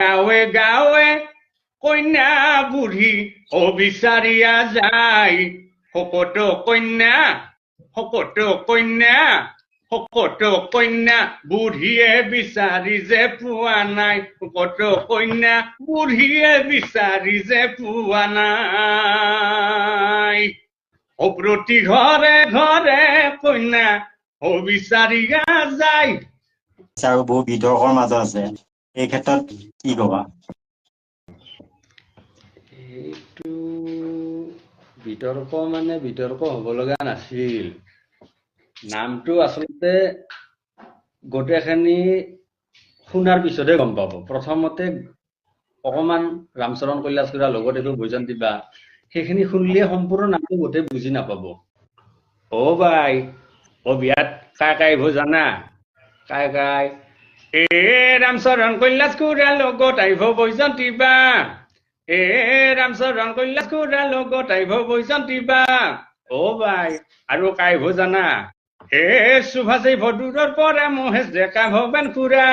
গাঁৱে গাঁৱে কন্যা বুঢ়ী অবিচাৰিয়া যায় সকতো কন্যা বুঢ়ীয়ে বিচাৰি যে পোৱা নাই সকতো কন্যা বুঢ়ীয়ে বিচাৰি যে পোৱা নাই প্ৰতি ঘৰে ঘৰে কন্যা অবিচাৰিয়া যায় আৰু বহু বিতৰ্কৰ মাজত আছে এই ক্ষেত্ৰত কি কবা এইটো বিতৰ্ক হ'ব লগা নাছিল নামটো আচলতে গোটেইখিনি শুনাৰ পিছতহে গম পাব প্ৰথমতে অকমান ৰামচৰণ কৈলাশকুৰাৰ লগত এইটো বৈজয়ন্তী বা সেইখিনি শুনিলে সম্পূৰ্ণ নামটো গোটেই বুজি নাপাব বাই বিয়াত কাই আহিব জানা কাই ৰামচৰণ কৈলাশকুৰাৰ লগত আহিব বৈজয়ন্তী বা ৰামচৰণ কৈলাশকুৰাৰ লগত আহিব বৈজয়ন্তী বা বাই আৰু কাই আহিব জানা সুভাষী ভদূৰৰ পৰা মহেশ ডেকা ভৱেন খুৰা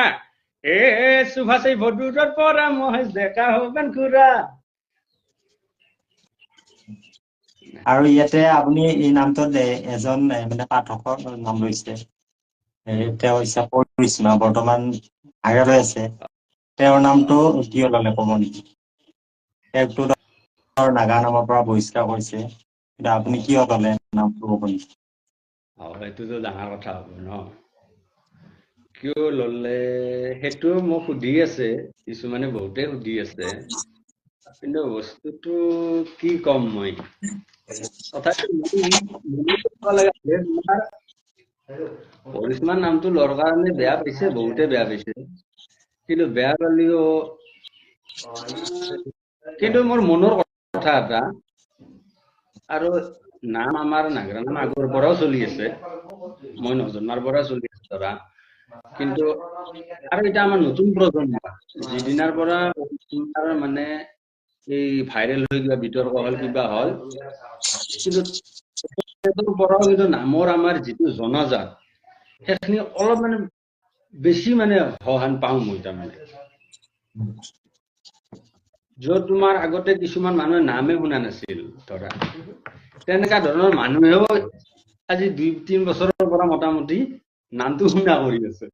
সুভাষী ভদূৰৰ পৰা মহেশ ডেকা ভৱেন খুৰা আৰু ইয়াতে আপুনি এই নামটোত এজন মানে পাঠকৰ নাম লৈছে তেওঁ হৈছে পৰিস্মা বৰ্তমান আগাৰে আছে তেওঁৰ নামটো কি ললে ক'ব নেকি তেওঁটো নাগা নামৰ পৰা বহিষ্কাৰ কৰিছে কিন্তু আপুনি কিয় ললে নামটো ক'ব নেকি সেইটোতো ডাঙৰ কথা হ'ব ন কিয় ললে সেইটো মোক সুধি আছে কিছুমানে বহুতে সুধি আছে কিন্তু বস্তুটো কি কম মই পৰিস্মাৰ নামটো লোৱাৰ কাৰণে বেয়া পাইছে বহুতে বেয়া পাইছে কিন্তু বেয়া পালেও কিন্তু মোৰ মনৰ কথা এটা আৰু নাম আমাৰ নাগৰা নাম আগৰ পৰাও চলি আছে মই নজনাৰ পৰা চলি আছে ধৰা কিন্তু আৰু এটা আমাৰ নতুন প্ৰজন্ম যিদিনাৰ পৰা মানে এই ভাইৰেল হৈ কিবা বিতৰ্ক হল কিবা হল কিন্তু কিন্তু নামৰ আমাৰ যিটো জনজাত সেইখিনি অলপ মানে বেছি মানে সহান পাওঁ মই তাৰমানে য'ত তোমাৰ আগতে কিছুমান মানুহে নামে শুনা নাছিল ধৰা তেনেকা ধৰণৰ মানুহেও আজি 2-3 বছৰৰ পৰা মোটামুটি নামটো শুনা কৰি আছে